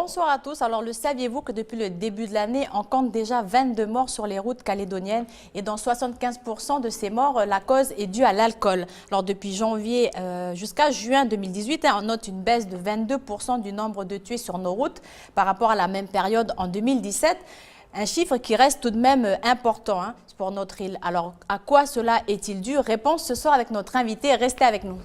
Bonsoir à tous. Alors, le saviez-vous que depuis le début de l'année, on compte déjà 22 morts sur les routes calédoniennes et dans 75% de ces morts, la cause est due à l'alcool. Alors, depuis janvier jusqu'à juin 2018, on note une baisse de 22% du nombre de tués sur nos routes par rapport à la même période en 2017. Un chiffre qui reste tout de même important pour notre île. Alors, à quoi cela est-il dû? Réponse ce soir avec notre invité. Restez avec nous.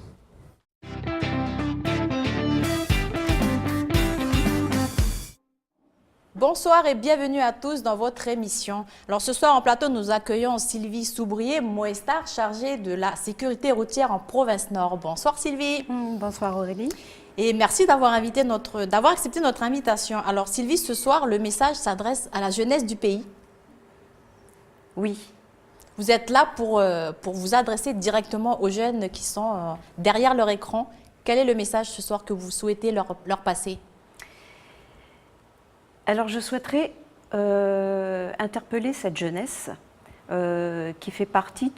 Bonsoir et bienvenue à tous dans votre émission. Alors ce soir en plateau, nous accueillons Sylvie Soubrier, Moestar, chargée de la sécurité routière en province Nord. Bonsoir Sylvie. Bonsoir Aurélie. Et merci d'avoir accepté notre invitation. Alors Sylvie, ce soir, le message s'adresse à la jeunesse du pays. Oui. Vous êtes là pour vous adresser directement aux jeunes qui sont derrière leur écran. Quel est le message ce soir que vous souhaitez leur passer ? Alors je souhaiterais interpeller cette jeunesse qui fait partie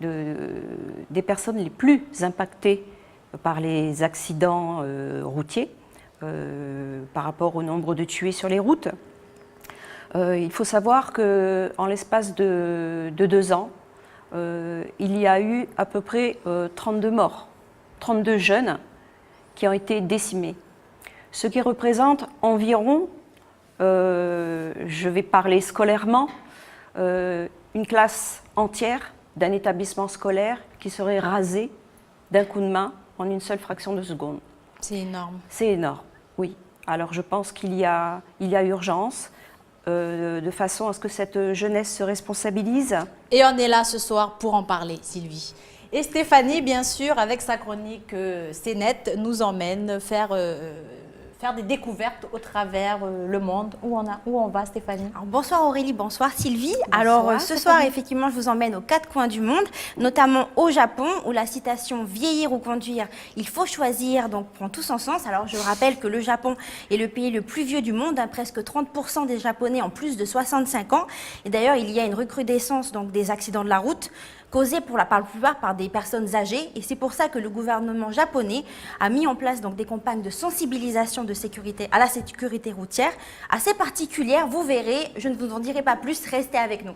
des personnes les plus impactées par les accidents routiers par rapport au nombre de tués sur les routes. Il faut savoir qu'en l'espace de 2 ans, il y a eu à peu près 32 morts, 32 jeunes qui ont été décimés. Ce qui représente environ, je vais parler scolairement, une classe entière d'un établissement scolaire qui serait rasée d'un coup de main en une seule fraction de seconde. C'est énorme. C'est énorme, oui. Alors je pense qu'il y a urgence, de façon à ce que cette jeunesse se responsabilise. Et on est là ce soir pour en parler, Sylvie. Et Stéphanie, bien sûr, avec sa chronique C'est net, nous emmène faire des découvertes au travers le monde. Où on va, Stéphanie? Alors, bonsoir Aurélie, bonsoir Sylvie. Bonsoir, Alors ce soir, Stéphanie. effectivement, je vous emmène aux 4 coins du monde, notamment au Japon, où la citation « vieillir ou conduire, il faut choisir » donc prend tout son sens. Alors je rappelle que le Japon est le pays le plus vieux du monde, presque 30% des Japonais ont plus de 65 ans. Et d'ailleurs, il y a une recrudescence donc, des accidents de la route, causés par la plupart par des personnes âgées. Et c'est pour ça que le gouvernement japonais a mis en place donc, des campagnes de sensibilisation à la sécurité routière assez particulières. Vous verrez, je ne vous en dirai pas plus, restez avec nous.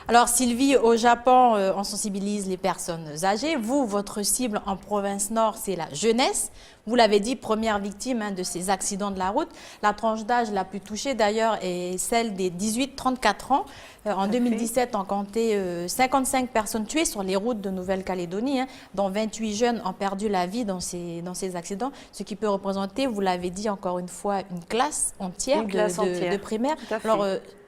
Alors Sylvie, au Japon, on sensibilise les personnes âgées. Vous, votre cible en province Nord, c'est la jeunesse. Vous l'avez dit, première victime de ces accidents de la route. La tranche d'âge la plus touchée d'ailleurs est celle des 18-34 ans. En 2017, on comptait 55 personnes tuées sur les routes de Nouvelle-Calédonie, dont 28 jeunes ont perdu la vie dans ces accidents, ce qui peut représenter, vous l'avez dit encore une fois, une classe entière, de primaire. Alors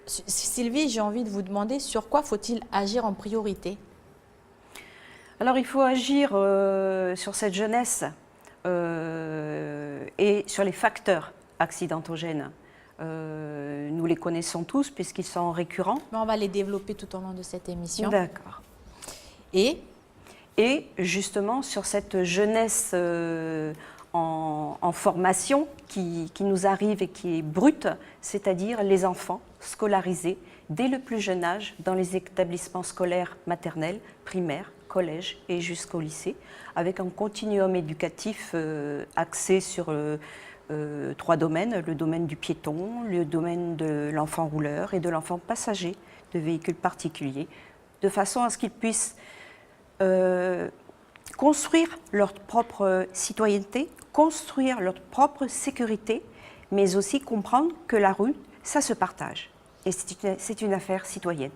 Sylvie, j'ai envie de vous demander sur quoi faut-il agir en priorité? Alors il faut agir sur cette jeunesse et sur les facteurs accidentogènes. Nous les connaissons tous puisqu'ils sont récurrents. Mais on va les développer tout au long de cette émission. D'accord. Et justement sur cette jeunesse en formation qui nous arrive et qui est brute, c'est-à-dire les enfants scolarisés dès le plus jeune âge dans les établissements scolaires maternels, primaires, collège et jusqu'au lycée, avec un continuum éducatif axé sur 3 domaines, le domaine du piéton, le domaine de l'enfant rouleur et de l'enfant passager de véhicules particuliers, de façon à ce qu'ils puissent construire leur propre citoyenneté, construire leur propre sécurité, mais aussi comprendre que la rue, ça se partage. Et c'est une affaire citoyenne.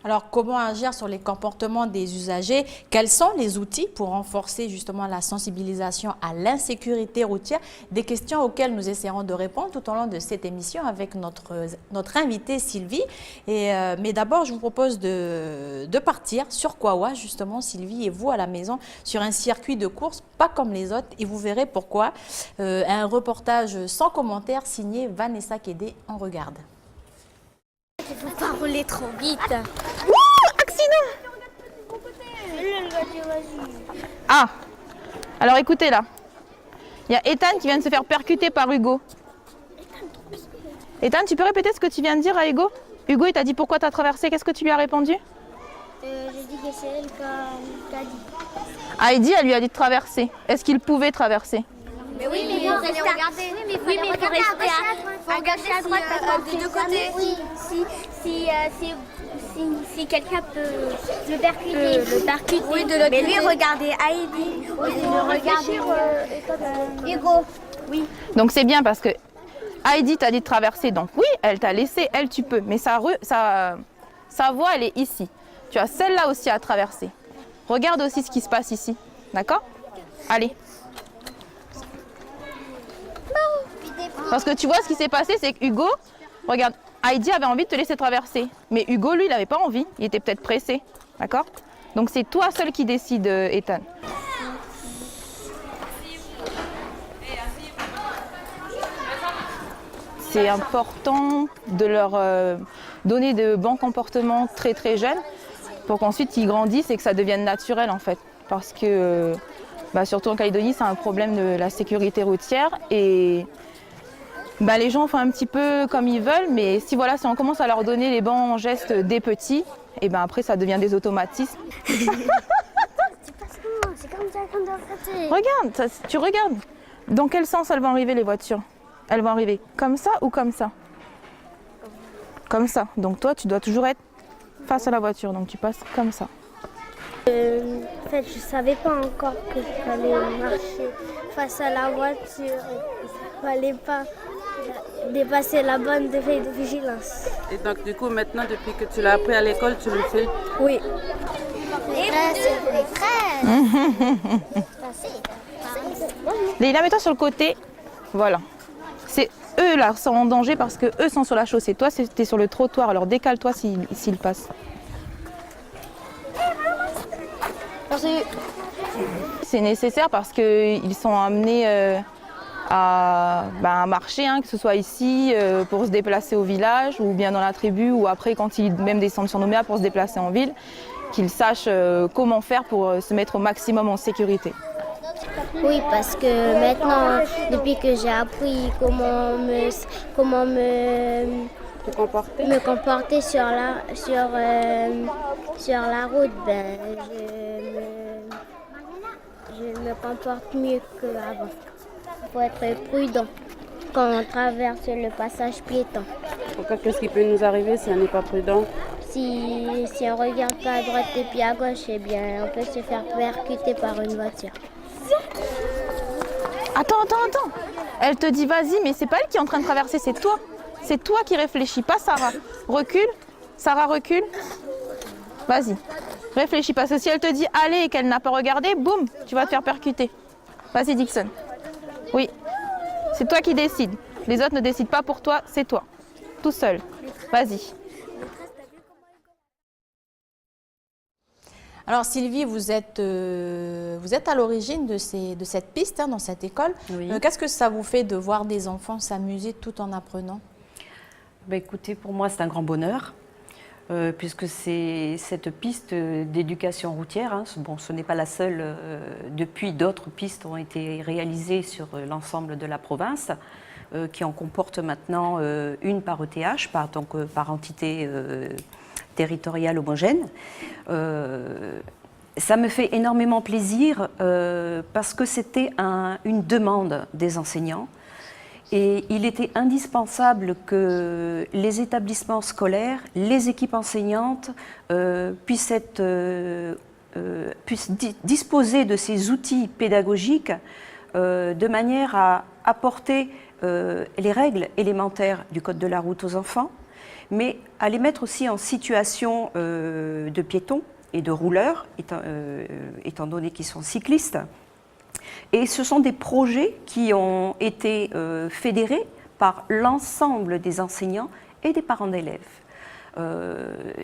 alors, comment agir sur les comportements des usagers? Quels sont les outils pour renforcer justement la sensibilisation à l'insécurité routière? Des questions auxquelles nous essaierons de répondre tout au long de cette émission avec notre invitée Sylvie. Mais d'abord, je vous propose de partir sur Kawa, justement, Sylvie, et vous à la maison, sur un circuit de course pas comme les autres. Et vous verrez pourquoi. Un reportage sans commentaire signé Vanessa Kédé. On regarde. Il faut pas rouler trop vite. Ah, alors écoutez là, il y a Ethan qui vient de se faire percuter par Hugo. Ethan, tu peux répéter ce que tu viens de dire à Hugo? Hugo, il t'a dit pourquoi tu as traversé, qu'est-ce que tu lui as répondu? J'ai dit que c'est elle qui a dit. Heidi, elle lui a dit de traverser. Est-ce qu'il pouvait traverser? Mais oui, mais il faut rester regarder. Oui, mais il faut rester à regarder à droite des deux côtés. Oui, si quelqu'un peut le percuter. Oui, de l'autre côté. Mais lui, regardez Heidi. Oui, regarder Hugo. Oui. Donc c'est bien parce que Heidi t'a dit de traverser, donc oui, elle t'a laissé, elle tu peux, mais sa voie elle est ici. Tu as celle-là aussi à traverser. Regarde aussi ce qui se passe ici, d'accord? Allez. Parce que tu vois ce qui s'est passé, c'est que Hugo, regarde, Heidi avait envie de te laisser traverser, mais Hugo lui il n'avait pas envie, il était peut-être pressé, d'accord? Donc c'est toi seul qui décide, Ethan. C'est important de leur donner de bons comportements très très jeunes pour qu'ensuite ils grandissent et que ça devienne naturel en fait. Parce que surtout en Calédonie, c'est un problème de la sécurité routière et les gens font un petit peu comme ils veulent, mais si on commence à leur donner les bons gestes des petits, et après ça devient des automatismes. C'est comme ça qu'on doit faire. Regarde, tu regardes. Dans quel sens elles vont arriver les voitures? Elles vont arriver comme ça ou comme ça? Comme ça. Donc toi, tu dois toujours être face à la voiture. Donc tu passes comme ça. En fait, je savais pas encore qu'il fallait marcher face à la voiture. Il fallait pas dépasser la bande de vigilance. Et donc du coup, maintenant, depuis que tu l'as appris à l'école, tu le fais? Oui. Leïla, mets-toi sur le côté. Voilà. C'est eux là sont en danger parce que eux sont sur la chaussée. Toi, tu es sur le trottoir. Alors décale-toi s'ils passent. C'est nécessaire parce qu'ils sont amenés à marcher, que ce soit ici pour se déplacer au village ou bien dans la tribu ou après quand ils même descendent sur Nouméa pour se déplacer en ville, qu'ils sachent comment faire pour se mettre au maximum en sécurité. Oui, parce que maintenant, depuis que j'ai appris comment me comporter sur la route, je me comporte mieux qu'avant. Il faut être prudent quand on traverse le passage piéton. Pourquoi? Qu'est-ce qui peut nous arriver si on n'est pas prudent? Si on ne regarde pas à droite et puis à gauche, eh bien, on peut se faire percuter par une voiture. Attends. Elle te dit vas-y, mais c'est pas elle qui est en train de traverser, c'est toi. C'est toi qui réfléchis, pas Sarah. Recule. Sarah, recule. Vas-y. Réfléchis, parce que si elle te dit allez et qu'elle n'a pas regardé, boum, tu vas te faire percuter. Vas-y, Dixon. Oui. C'est toi qui décides. Les autres ne décident pas pour toi, c'est toi. Tout seul. Vas-y. Alors Sylvie, vous êtes à l'origine de cette piste dans cette école. Oui. Qu'est-ce que ça vous fait de voir des enfants s'amuser tout en apprenant? Écoutez, pour moi c'est un grand bonheur, puisque c'est cette piste d'éducation routière. Bon, ce n'est pas la seule, depuis d'autres pistes ont été réalisées sur l'ensemble de la province, qui en comportent maintenant une par ETH, par entité territoriale homogène. Ça me fait énormément plaisir parce que c'était une demande des enseignants et il était indispensable que les établissements scolaires, les équipes enseignantes puissent disposer de ces outils pédagogiques de manière à apporter les règles élémentaires du code de la route aux enfants, mais à les mettre aussi en situation de piétons et de rouleurs, étant donné qu'ils sont cyclistes. Et ce sont des projets qui ont été fédérés par l'ensemble des enseignants et des parents d'élèves.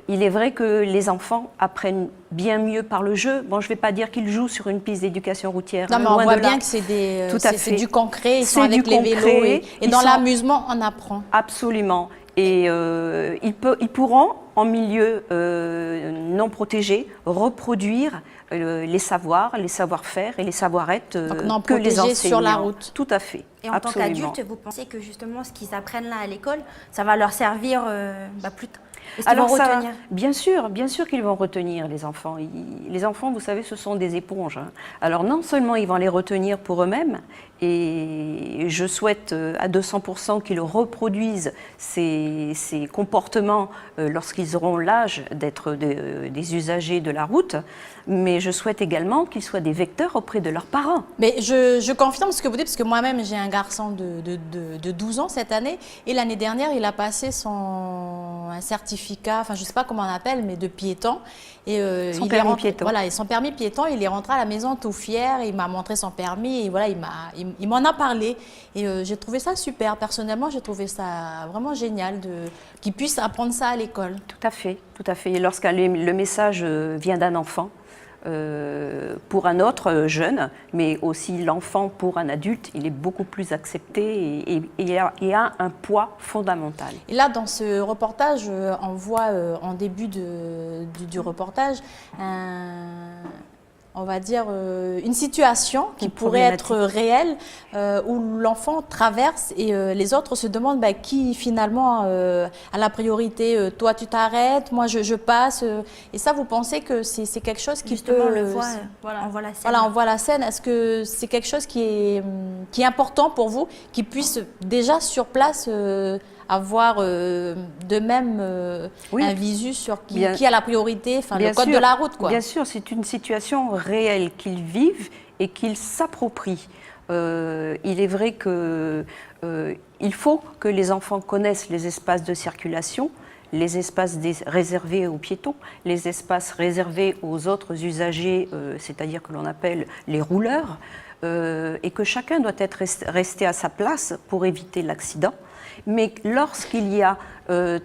Il est vrai que les enfants apprennent bien mieux par le jeu. Bon, je ne vais pas dire qu'ils jouent sur une piste d'éducation routière. Non, mais on voit bien que c'est du concret, ils sont avec les vélos et dans l'amusement, on apprend. Absolument. Et ils pourront, en milieu non protégé, reproduire les savoirs, les savoir-faire et les savoir-être que les enseignants. Sur la route. Tout à fait. Et en tant qu'adulte, vous pensez que justement ce qu'ils apprennent là à l'école, ça va leur servir plus tard? Est-ce qu'ils vont retenir? Bien sûr qu'ils vont retenir les enfants. Les enfants, vous savez, ce sont des éponges. Alors non seulement ils vont les retenir pour eux-mêmes, Et je souhaite à 200% qu'ils reproduisent ces comportements lorsqu'ils auront l'âge d'être des usagers de la route, mais je souhaite également qu'ils soient des vecteurs auprès de leurs parents. Mais je confirme ce que vous dites, parce que moi-même, j'ai un garçon de 12 ans cette année, et l'année dernière, il a passé un certificat, enfin, je ne sais pas comment on appelle, mais de piéton. Et, son permis piéton. Voilà, et son permis piéton, il est rentré à la maison tout fier, il m'a montré son permis, et voilà, il m'en a parlé. Et j'ai trouvé ça super. Personnellement, j'ai trouvé ça vraiment génial qu'il puisse apprendre ça à l'école. Tout à fait, tout à fait. Et lorsque le message vient d'un enfant, pour un autre jeune, mais aussi l'enfant pour un adulte, il est beaucoup plus accepté et il a un poids fondamental. Et là, dans ce reportage, on voit en début du reportage on va dire, une situation qui pourrait être réelle, où l'enfant traverse et les autres se demandent qui finalement a la priorité. Toi, tu t'arrêtes, moi, je passe. Et ça, vous pensez que c'est quelque chose qui Justement, peut... on le voit, on voit la scène. Voilà, on voit la scène. Est-ce que c'est quelque chose qui est important pour vous, qui puisse déjà sur place avoir de même oui, un visu sur qui a la priorité, enfin le code sûr, de la route, quoi. Bien sûr, c'est une situation réelle qu'ils vivent et qu'ils s'approprient. Il est vrai qu'il faut que les enfants connaissent les espaces de circulation, les espaces réservés aux piétons, les espaces réservés aux autres usagers, c'est-à-dire que l'on appelle les rouleurs, et que chacun doit être resté à sa place pour éviter l'accident. Mais lorsqu'il y a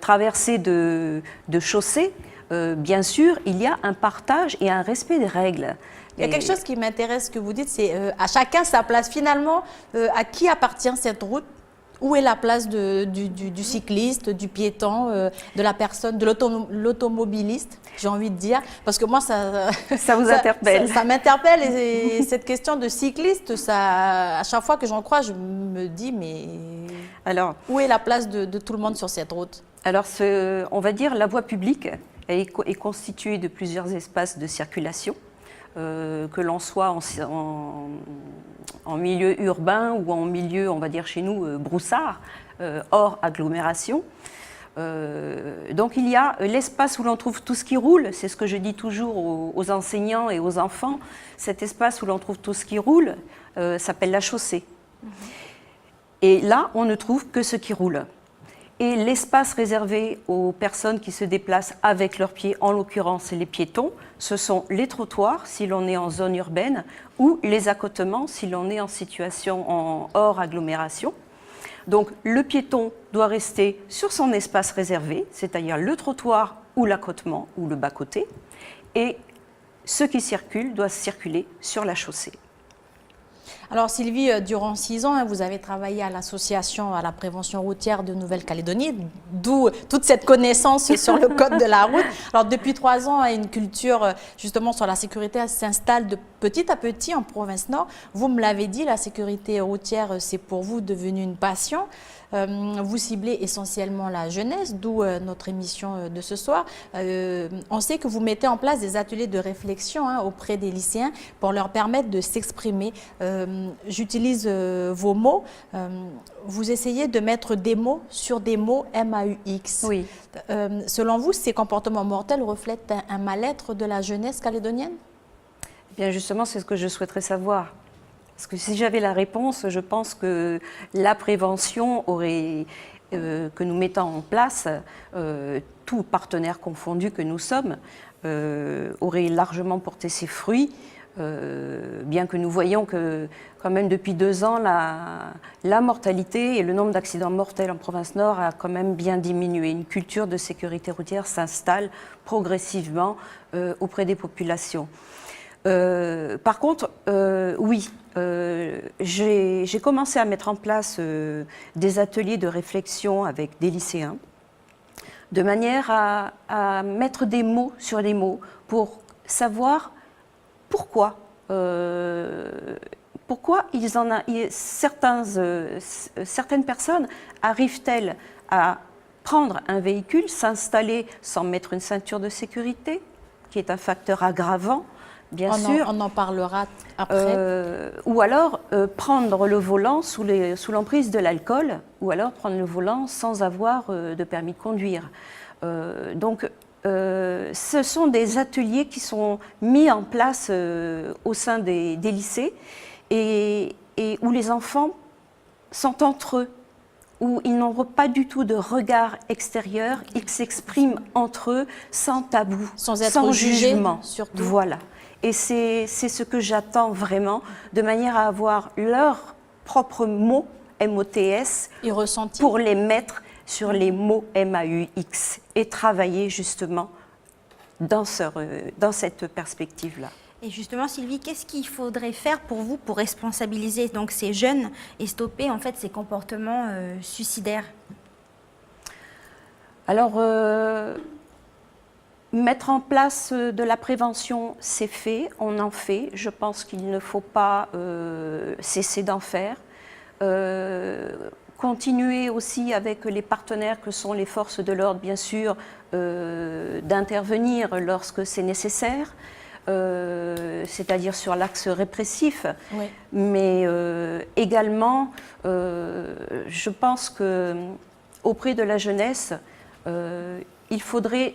traversée de chaussée, bien sûr, il y a un partage et un respect des règles. Il y a quelque chose qui m'intéresse, que vous dites, c'est à chacun sa place. Finalement, à qui appartient cette route? Où est la place du cycliste, du piéton, de la personne, de l'automobiliste, j'ai envie de dire? Parce que moi, ça vous interpelle. Ça m'interpelle, et cette question de cycliste, à chaque fois que j'en crois, je me dis, mais alors, où est la place de tout le monde sur cette route? Alors, on va dire, la voie publique est constituée de plusieurs espaces de circulation, que l'on soit en milieu urbain ou en milieu, on va dire chez nous, broussard, hors agglomération. Donc il y a l'espace où l'on trouve tout ce qui roule, c'est ce que je dis toujours aux enseignants et aux enfants, cet espace où l'on trouve tout ce qui roule s'appelle la chaussée. Et là, on ne trouve que ce qui roule. Et l'espace réservé aux personnes qui se déplacent avec leurs pieds, en l'occurrence les piétons, ce sont les trottoirs si l'on est en zone urbaine ou les accotements si l'on est en situation hors agglomération. Donc le piéton doit rester sur son espace réservé, c'est-à-dire le trottoir ou l'accotement ou le bas-côté, et ceux qui circulent doivent circuler sur la chaussée. Alors Sylvie, durant 6 ans, vous avez travaillé à l'association à la prévention routière de Nouvelle-Calédonie, d'où toute cette connaissance sur le code de la route. Alors depuis 3 ans, une culture justement sur la sécurité s'installe de petit à petit en province nord. Vous me l'avez dit, la sécurité routière, c'est pour vous devenu une passion. Vous ciblez essentiellement la jeunesse, d'où notre émission de ce soir. On sait que vous mettez en place des ateliers de réflexion auprès des lycéens pour leur permettre de s'exprimer. J'utilise vos mots. Vous essayez de mettre des mots sur des mots MAUX. Oui. Selon vous, ces comportements mortels reflètent un mal-être de la jeunesse calédonienne? Bien justement, c'est ce que je souhaiterais savoir. Parce que si j'avais la réponse, je pense que la prévention que nous mettons en place, tous partenaires confondus que nous sommes, aurait largement porté ses fruits, bien que nous voyons que quand même depuis 2 ans, la mortalité et le nombre d'accidents mortels en province nord a quand même bien diminué. Une culture de sécurité routière s'installe progressivement auprès des populations. Par contre, oui, j'ai commencé à mettre en place des ateliers de réflexion avec des lycéens, de manière à mettre des mots sur les mots pour savoir pourquoi certaines personnes arrivent-elles à prendre un véhicule, s'installer sans mettre une ceinture de sécurité, qui est un facteur aggravant, bien sûr. On en parlera après. Ou alors prendre le volant sous l'emprise de l'alcool, ou alors prendre le volant sans avoir de permis de conduire. Donc, ce sont des ateliers qui sont mis en place au sein des lycées et où les enfants sont entre eux, où ils n'ont pas du tout de regard extérieur, ils s'expriment entre eux sans tabou, sans être jugés, jugement. surtout. Voilà. Et c'est ce que j'attends vraiment, de manière à avoir leurs propres mots, MOTS, Et ressenti. pour les mettre sur les mots MAUX et travailler justement dans cette perspective-là. Et justement, Sylvie, qu'est-ce qu'il faudrait faire pour vous pour responsabiliser donc ces jeunes et stopper en fait ces comportements suicidaires? Alors, mettre en place de la prévention, c'est fait, on en fait. Je pense qu'il ne faut pas cesser d'en faire. Continuer aussi avec les partenaires que sont les forces de l'ordre, bien sûr, d'intervenir lorsque c'est nécessaire. C'est-à-dire sur l'axe répressif, Oui. mais également, je pense qu'auprès de la jeunesse, il faudrait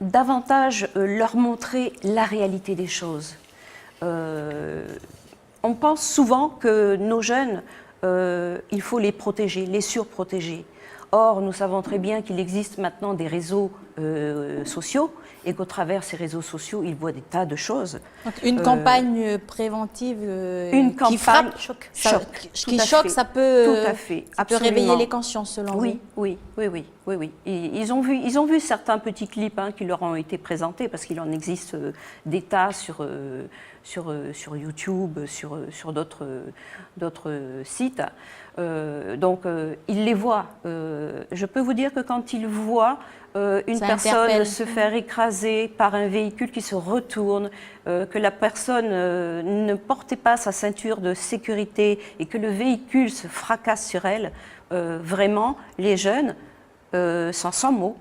davantage leur montrer la réalité des choses. On pense souvent que nos jeunes, il faut les protéger, les surprotéger. Or, nous savons très bien qu'il existe maintenant des réseaux sociaux et qu'au travers ces réseaux sociaux, ils voient des tas de choses. Donc, une campagne préventive une qui campagne frappe, qui choque, ça peut, tout à fait, ça peut réveiller les consciences selon vous. Oui. Ils ont vu certains petits clips qui leur ont été présentés parce qu'il en existe des tas sur YouTube, sur d'autres sites. Donc, ils les voient. Je peux vous dire que quand ils voient une Ça personne interpelle. se faire écraser par un véhicule qui se retourne, que la personne ne portait pas sa ceinture de sécurité et que le véhicule se fracasse sur elle, vraiment, les jeunes sont sans mots.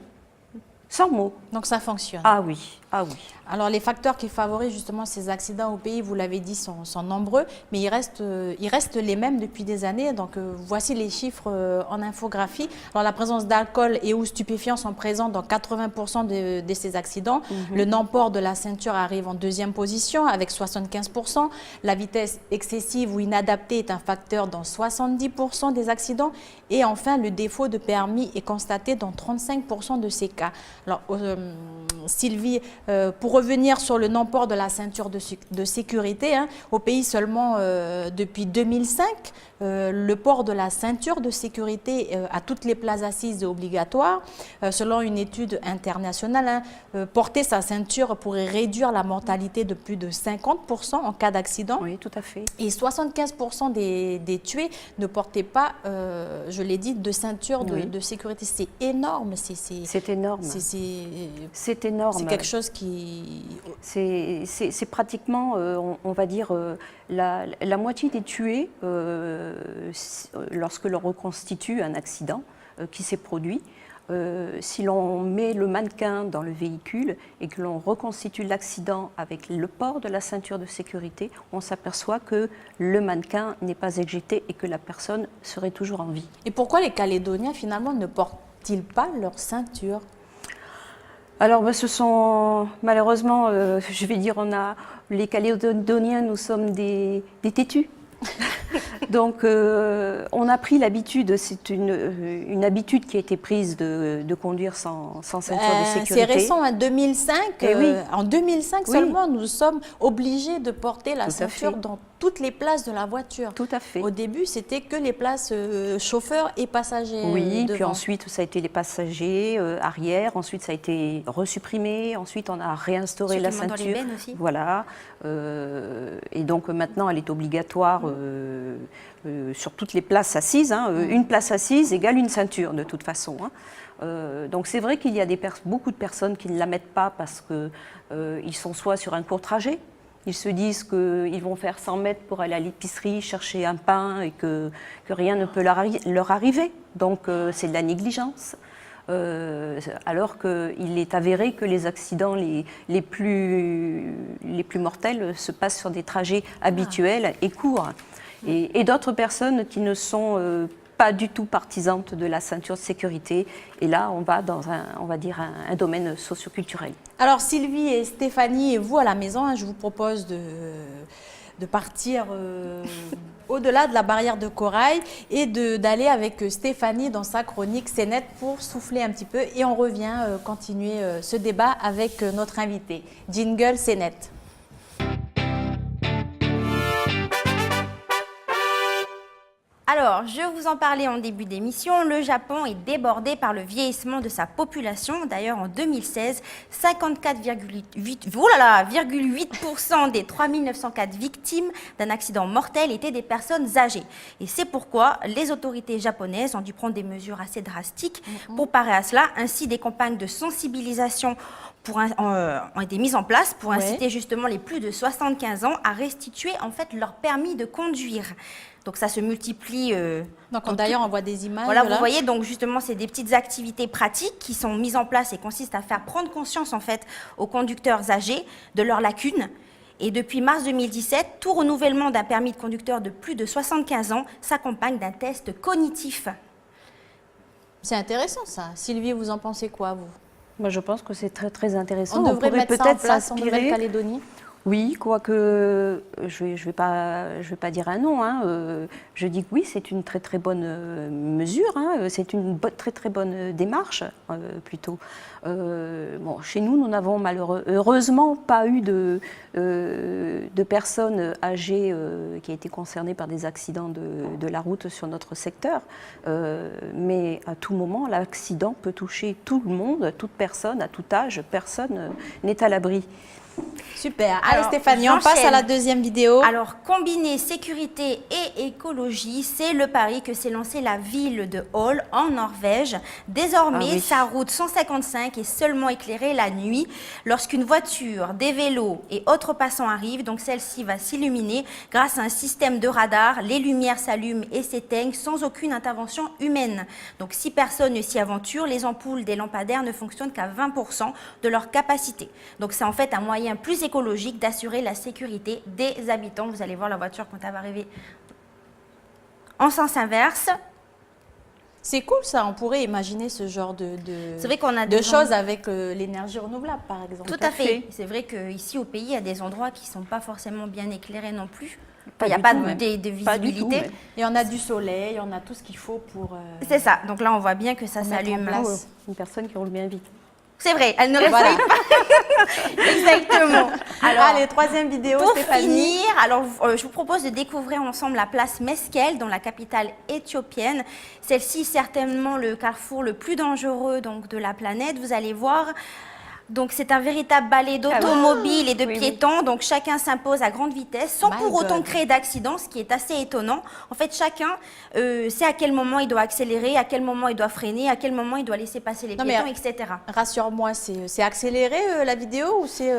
Sans mots. Donc ça fonctionne. Ah oui, ah oui. Alors les facteurs qui favorisent justement ces accidents au pays, vous l'avez dit, sont nombreux, mais ils restent les mêmes depuis des années. Donc voici les chiffres en infographie. Alors la présence d'alcool et ou stupéfiants sont présents dans 80% de ces accidents. Le non-port de la ceinture arrive en deuxième position avec 75%. La vitesse excessive ou inadaptée est un facteur dans 70% des accidents. Et enfin, le défaut de permis est constaté dans 35% de ces cas. Alors Sylvie, pour revenir sur le non-port de la ceinture de sécurité, au pays seulement depuis 2005, le port de la ceinture de sécurité à toutes les places assises est obligatoire. Selon une étude internationale, porter sa ceinture pourrait réduire la mortalité de plus de 50% en cas d'accident. Oui, tout à fait. Et 75% des tués ne portaient pas, je l'ai dit, de ceinture de sécurité. C'est énorme. C'est énorme. C'est énorme. C'est quelque chose qui... C'est pratiquement, on va dire, la moitié des tués lorsque l'on reconstitue un accident qui s'est produit. Si l'on met le mannequin dans le véhicule et que l'on reconstitue l'accident avec le port de la ceinture de sécurité, on s'aperçoit que le mannequin n'est pas éjecté et que la personne serait toujours en vie. Et pourquoi les Calédoniens, finalement, ne portent-ils pas leur ceinture ? Alors, ce sont malheureusement, je vais dire, les Calédoniens, nous sommes des têtus. Donc, on a pris l'habitude, c'est une habitude qui a été prise de conduire sans ceinture de sécurité. C'est récent, en 2005. Oui. En 2005 Oui. seulement, nous sommes obligés de porter la Tout à ceinture fait. dans toutes les places de la voiture. Tout à fait. Au début, c'était que les places chauffeurs et passagers. Oui, puis devant. ensuite, ça a été les passagers arrière. Ensuite, ça a été resupprimé. Ensuite, on a réinstauré Ceux la qui montent dans les ceinture. bennes aussi. Voilà. Et donc, maintenant, elle est obligatoire sur toutes les places assises. Une place assise égale une ceinture, de toute façon. Donc, c'est vrai qu'il y a beaucoup de personnes qui ne la mettent pas parce qu'ils sont soit sur un court trajet. Ils se disent qu'ils vont faire 100 mètres pour aller à l'épicerie, chercher un pain et que rien ne peut leur arriver. Donc, c'est de la négligence. alors qu'il est avéré que les accidents les plus mortels se passent sur des trajets habituels et courts. Et d'autres personnes qui ne sont pas du tout partisanes de la ceinture de sécurité. Et là, on va dans un domaine socioculturel. Alors Sylvie et Stéphanie, et vous à la maison, hein, je vous propose de partir au-delà de la barrière de corail et d'aller avec Stéphanie dans sa chronique C'est net pour souffler un petit peu. Et on revient continuer ce débat avec notre invité. Jingle C'est net. Alors, je vous en parlais en début d'émission, le Japon est débordé par le vieillissement de sa population. D'ailleurs, en 2016, 54,8% des 3904 victimes d'un accident mortel étaient des personnes âgées. Et c'est pourquoi les autorités japonaises ont dû prendre des mesures assez drastiques pour parer à cela. Ainsi, des campagnes de sensibilisation ont été mises en place pour inciter justement les plus de 75 ans à restituer en fait leur permis de conduire. Donc ça se multiplie. Donc d'ailleurs, on voit des images. Voilà, vous voyez, donc justement, c'est des petites activités pratiques qui sont mises en place et consistent à faire prendre conscience en fait aux conducteurs âgés de leurs lacunes. Et depuis mars 2017, tout renouvellement d'un permis de conducteur de plus de 75 ans s'accompagne d'un test cognitif. C'est intéressant ça. Sylvie, vous en pensez quoi, vous? Moi, je pense que c'est très très intéressant. On devrait mettre ça en peut-être place en s'inspirer. Nouvelle-Calédonie. Oui, quoique je vais pas dire un non. Je dis que oui, c'est une très très bonne mesure. C'est une très très bonne démarche plutôt. Chez nous, nous n'avons heureusement pas eu de personnes âgées qui ont été concernées par des accidents de la route sur notre secteur. Mais à tout moment, l'accident peut toucher tout le monde, toute personne, à tout âge. Personne n'est à l'abri. Super. Alors, allez Stéphanie, on passe à la deuxième vidéo. Alors, combiner sécurité et écologie, c'est le pari que s'est lancé la ville de Hol en Norvège. Désormais, sa route 155 est seulement éclairée la nuit. Lorsqu'une voiture, des vélos et autres passants arrivent, donc celle-ci va s'illuminer grâce à un système de radar. Les lumières s'allument et s'éteignent sans aucune intervention humaine. Donc, si personne ne s'y aventure, les ampoules des lampadaires ne fonctionnent qu'à 20% de leur capacité. Donc, c'est en fait un moyen plus écologique d'assurer la sécurité des habitants. Vous allez voir la voiture quand elle va arriver en sens inverse. C'est cool ça, on pourrait imaginer ce genre de C'est vrai qu'on a de choses avec l'énergie renouvelable par exemple. Tout à fait. C'est vrai qu'ici au pays, il y a des endroits qui ne sont pas forcément bien éclairés non plus. Il n'y a pas de visibilité. Et on a du soleil, on a tout ce qu'il faut pour... C'est ça, donc là on voit bien que ça s'allume. Une personne qui roule bien vite. C'est vrai, elle ne réfléchit pas. Exactement. Alors, allez, troisième vidéo, pour Stéphanie. finir, alors, je vous propose de découvrir ensemble la place Meskel, dans la capitale éthiopienne. Celle-ci, certainement le carrefour le plus dangereux donc, de la planète. Vous allez voir. Donc, c'est un véritable balai d'automobiles et de piétons. Donc, chacun s'impose à grande vitesse sans pour autant créer d'accidents, ce qui est assez étonnant. En fait, chacun sait à quel moment il doit accélérer, à quel moment il doit freiner, à quel moment il doit laisser passer les piétons, etc. Rassure-moi, c'est accéléré la vidéo ou c'est...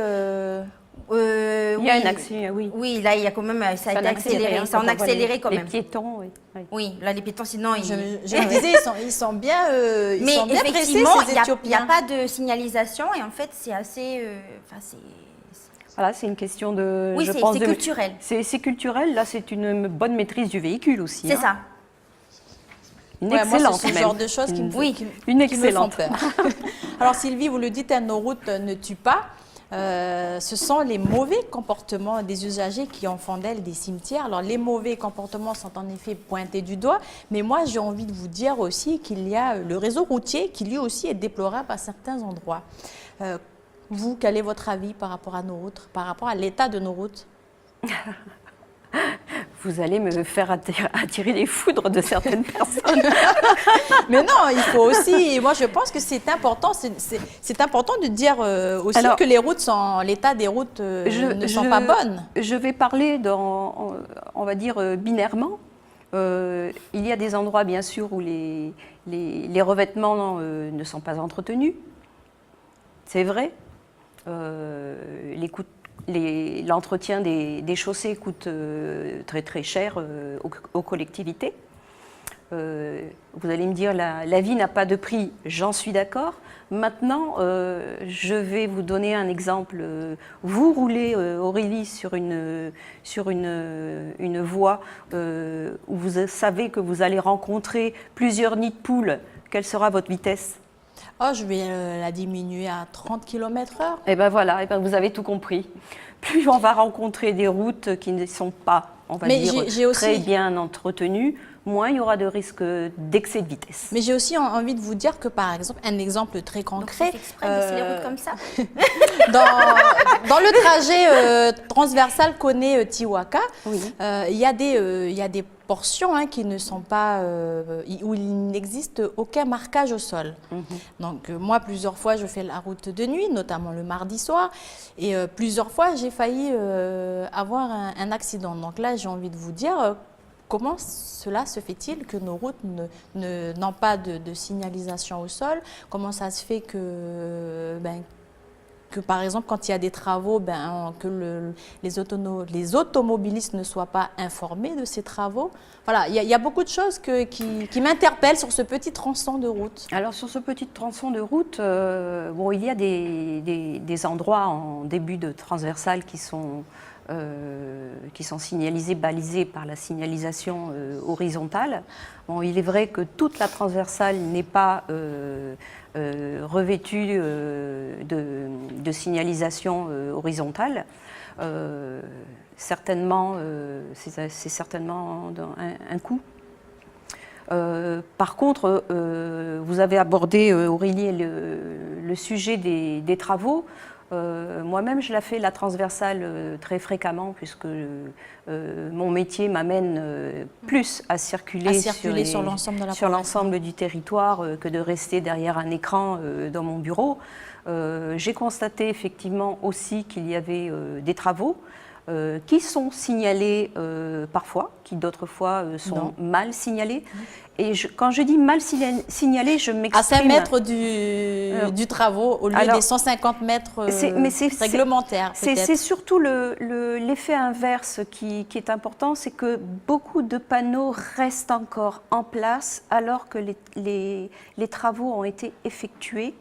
Il y a un accès, oui. Oui, là, il y a quand même, ça a été accéléré. Ça en a accéléré quand même. Les piétons, oui. Oui, là, les piétons, sinon... Je me disais, ils sont bien mais sont bien effectivement, pressés, ces Éthiopiens. Il n'y a pas de signalisation et en fait, c'est assez... Voilà, c'est une question de... Oui, c'est culturel. C'est culturel, là, c'est une bonne maîtrise du véhicule aussi. C'est ça. Une excellente, c'est ce genre de choses qui me font peur. Alors Sylvie, vous le dites, nos routes ne tuent pas. Ce sont les mauvais comportements des usagers qui en font d'elles des cimetières. Alors les mauvais comportements sont en effet pointés du doigt, mais moi j'ai envie de vous dire aussi qu'il y a le réseau routier qui lui aussi est déplorable à certains endroits. Vous, quel est votre avis par rapport à nos routes, par rapport à l'état de nos routes? Vous allez me faire attirer les foudres de certaines personnes. Mais non, il faut aussi, moi je pense que c'est important, c'est important de dire aussi que les routes l'état des routes ne sont pas bonnes. Je vais parler on va dire binairement. Il y a des endroits bien sûr où les revêtements ne sont pas entretenus. C'est vrai. L'entretien des chaussées coûte très très cher aux collectivités. Vous allez me dire, la vie n'a pas de prix, j'en suis d'accord. Maintenant, je vais vous donner un exemple. Vous roulez, Aurélie, sur une voie où vous savez que vous allez rencontrer plusieurs nids de poules. Quelle sera votre vitesse? Oh, je vais la diminuer à 30 km/h. Et bien voilà, vous avez tout compris. Plus on va rencontrer des routes qui ne sont pas, on va dire, très bien entretenues, moins il y aura de risque d'excès de vitesse. Mais j'ai aussi envie de vous dire que, par exemple, un exemple très concret. Donc, c'est exprès de laisser les routes comme ça. Dans le trajet transversal Koné-Tiwaka, Oui. il y a des portions qui ne sont pas, où il n'existe aucun marquage au sol. Donc moi, plusieurs fois, je fais la route de nuit, notamment le mardi soir, et plusieurs fois, j'ai failli avoir un accident. Donc là, j'ai envie de vous dire, comment cela se fait-il que nos routes n'ont pas de signalisation au sol? Comment ça se fait que par exemple, quand il y a des travaux, que les automobilistes ne soient pas informés de ces travaux? Voilà, il y a beaucoup de choses qui m'interpellent sur ce petit tronçon de route. Alors sur ce petit tronçon de route, il y a des endroits en début de transversale qui sont signalisés, balisés par la signalisation horizontale. Bon, il est vrai que toute la transversale n'est pas revêtue de signalisation horizontale. Certainement, c'est certainement un coût. Par contre, vous avez abordé, Aurélie, le sujet des travaux. Moi-même, je la fais la transversale très fréquemment puisque mon métier m'amène plus à circuler sur l'ensemble du territoire que de rester derrière un écran dans mon bureau. J'ai constaté effectivement aussi qu'il y avait des travaux qui sont signalés parfois, qui d'autres fois sont mal signalés. Et quand je dis mal signalé, je m'exprime. À 5 mètres du travaux au lieu des 150 mètres réglementaires. C'est surtout l'effet inverse qui est important, c'est que beaucoup de panneaux restent encore en place alors que les travaux ont été effectués.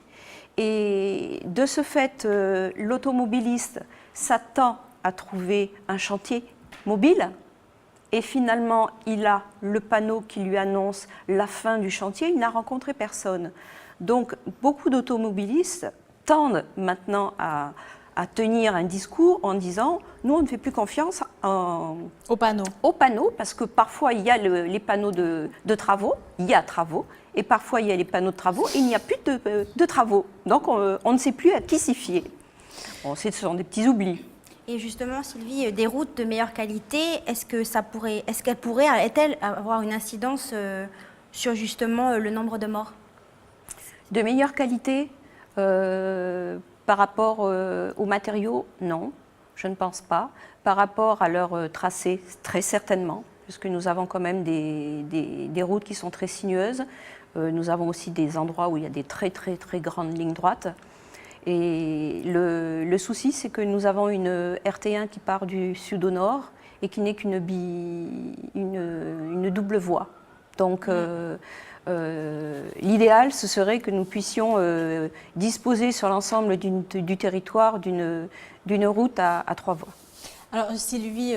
Et de ce fait, l'automobiliste s'attend à trouver un chantier mobile. Et finalement, il a le panneau qui lui annonce la fin du chantier. Il n'a rencontré personne. Donc, beaucoup d'automobilistes tendent maintenant à tenir un discours en disant « Nous, on ne fait plus confiance aux panneaux, parce que parfois, il y a les panneaux de travaux, il y a travaux, et parfois, il y a les panneaux de travaux, et il n'y a plus de travaux. Donc, on ne sait plus à qui s'y fier. » Bon, ce sont des petits oublis. Et justement, Sylvie, des routes de meilleure qualité, est-elle avoir une incidence sur justement le nombre de morts? De meilleure qualité par rapport aux matériaux, non, je ne pense pas. Par rapport à leur tracé, très certainement, puisque nous avons quand même des routes qui sont très sinueuses. Nous avons aussi des endroits où il y a des très très très grandes lignes droites. Et le souci, c'est que nous avons une RT1 qui part du sud au nord et qui n'est qu'une double voie. Donc, l'idéal, ce serait que nous puissions disposer sur l'ensemble du territoire d'une route à 3 voies. Alors, Sylvie,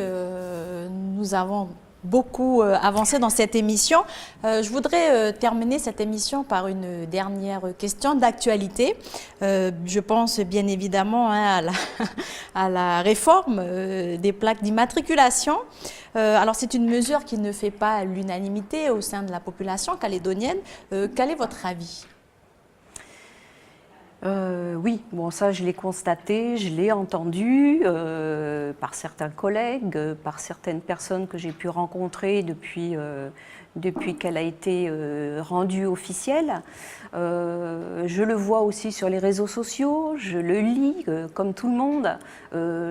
nous avons beaucoup avancé dans cette émission. Je voudrais terminer cette émission par une dernière question d'actualité. Je pense bien évidemment à la réforme des plaques d'immatriculation. Alors c'est une mesure qui ne fait pas l'unanimité au sein de la population calédonienne. Quel est votre avis ? Oui, bon, ça je l'ai constaté, je l'ai entendu par certains collègues, par certaines personnes que j'ai pu rencontrer depuis qu'elle a été rendue officielle. Je le vois aussi sur les réseaux sociaux, je le lis comme tout le monde,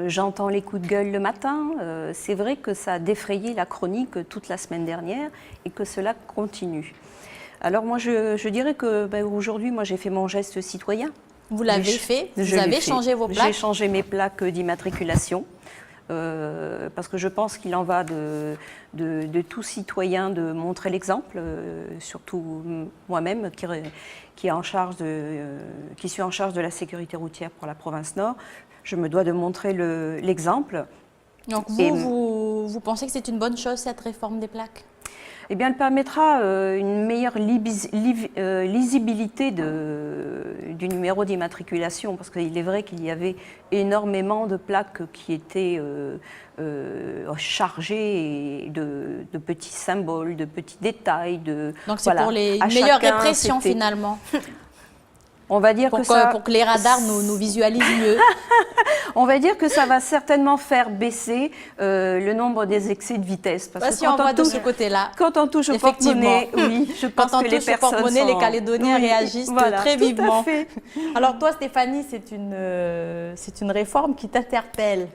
j'entends les coups de gueule le matin. C'est vrai que ça a défrayé la chronique toute la semaine dernière et que cela continue. Alors moi, je dirais que aujourd'hui, moi, j'ai fait mon geste citoyen. Vous l'avez fait? Vous avez changé vos plaques? J'ai changé mes plaques d'immatriculation. parce que je pense qu'il en va de tout citoyen de montrer l'exemple, surtout moi-même qui suis en charge de la sécurité routière pour la province Nord. Je me dois de montrer l'exemple. Donc vous pensez que c'est une bonne chose, cette réforme des plaques? Eh bien, elle permettra une meilleure lisibilité du numéro d'immatriculation, parce qu'il est vrai qu'il y avait énormément de plaques qui étaient chargées de petits symboles, de petits détails. Donc c'est pour une meilleure répression finalement. On va dire pour que les radars nous visualisent mieux. On va dire que ça va certainement faire baisser le nombre des excès de vitesse. Parce que si on voit de ce côté-là, quand on touche au porte-monnaie, oui, je pense que les personnes les Calédoniens réagissent très vivement. Tout à fait. Alors toi, Stéphanie, c'est une réforme qui t'interpelle.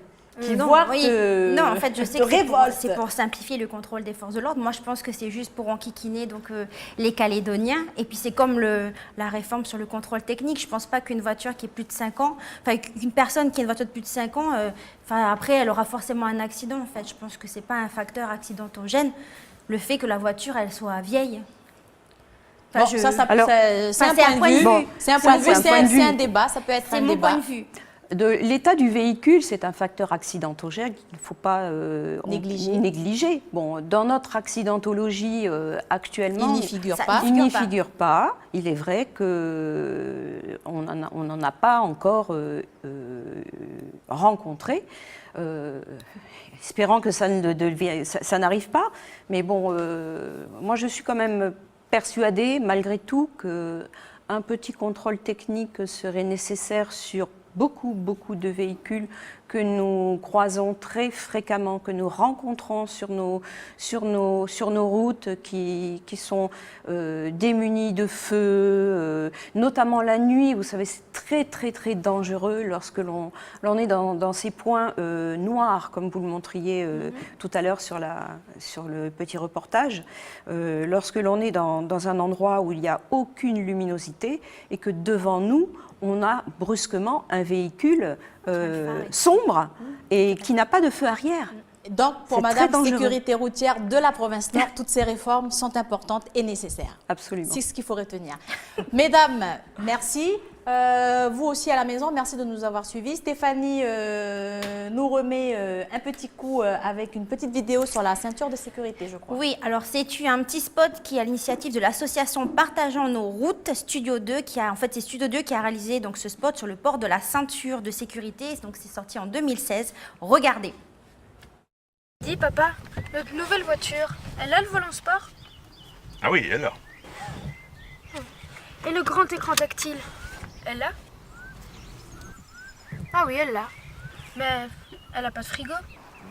Non, en fait, je sais que c'est pour simplifier le contrôle des forces de l'ordre. Moi, je pense que c'est juste pour enquiquiner les Calédoniens. Et puis, c'est comme la réforme sur le contrôle technique. Je ne pense pas qu'une voiture qui est plus de 5 ans, enfin, qu'une personne qui a une voiture de plus de 5 ans, après, elle aura forcément un accident. En fait, je pense que ce n'est pas un facteur accidentogène, le fait que la voiture, elle soit vieille. Enfin, c'est un point de vue. C'est un débat, ça peut être un débat. C'est mon point de vue. L'état du véhicule, c'est un facteur accidentogène qu'il ne faut pas négliger. Bon, dans notre accidentologie actuellement, il n'y figure pas. Il est vrai qu'on n'en a pas encore rencontré. Espérant que ça n'arrive pas. Mais bon, moi je suis quand même persuadée, malgré tout, qu'un petit contrôle technique serait nécessaire sur beaucoup de véhicules que nous croisons très fréquemment, que nous rencontrons sur nos routes qui sont démunis de feu, notamment la nuit. Vous savez, c'est très dangereux lorsque l'on est dans ces points noirs, comme vous le montriez tout à l'heure sur le petit reportage. Lorsque l'on est dans un endroit où il n'y a aucune luminosité et que devant nous, on a brusquement un véhicule sombre et qui n'a pas de feu arrière. Donc, pour Madame Sécurité routière de la province Nord, toutes ces réformes sont importantes et nécessaires. Absolument. C'est ce qu'il faut retenir. Mesdames, merci. Vous aussi à la maison, merci de nous avoir suivis. Stéphanie nous remet un petit coup avec une petite vidéo sur la ceinture de sécurité, je crois. Oui, alors c'est un petit spot qui est à l'initiative de l'association Partageons nos routes, Studio 2, c'est Studio 2 qui a réalisé donc ce spot sur le port de la ceinture de sécurité. Donc c'est sorti en 2016. Regardez. Dis papa, notre nouvelle voiture, elle a le volant sport? Ah oui, elle a. Et le grand écran tactile, elle l'a? Ah oui, elle l'a. Mais elle a pas de frigo?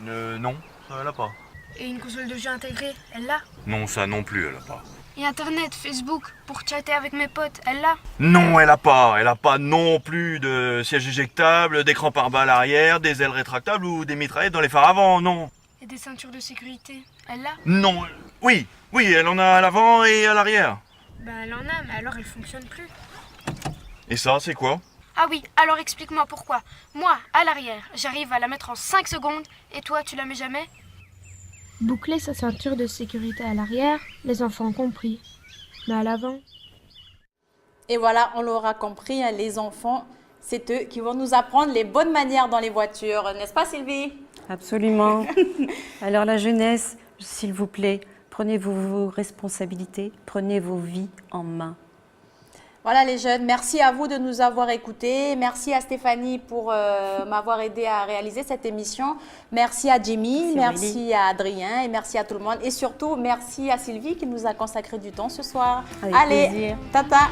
Non, ça elle a pas. Et une console de jeu intégrée, elle l'a? Non, ça non plus, elle a pas. Et Internet, Facebook, pour chatter avec mes potes, elle l'a? Non, elle a pas. Elle a pas non plus de siège éjectable, d'écran pare-balles arrière, des ailes rétractables ou des mitraillettes dans les phares avant, non. Et des ceintures de sécurité, elle l'a? Non, oui, elle en a à l'avant et à l'arrière. Ben elle en a, mais alors elle fonctionne plus. Et ça, c'est quoi? Ah oui, alors explique-moi pourquoi. Moi, à l'arrière, j'arrive à la mettre en 5 secondes, et toi, tu la mets jamais? Boucler sa ceinture de sécurité à l'arrière, les enfants ont compris. Mais à l'avant... Et voilà, on l'aura compris, hein, les enfants, c'est eux qui vont nous apprendre les bonnes manières dans les voitures. N'est-ce pas, Sylvie? Absolument. Alors la jeunesse, s'il vous plaît, prenez vos responsabilités, prenez vos vies en main. Voilà les jeunes, merci à vous de nous avoir écoutés. Merci à Stéphanie pour m'avoir aidé à réaliser cette émission. Merci à Jimmy, merci à Adrien et merci à tout le monde. Et surtout, merci à Sylvie qui nous a consacré du temps ce soir. Avec Allez, plaisir. tata.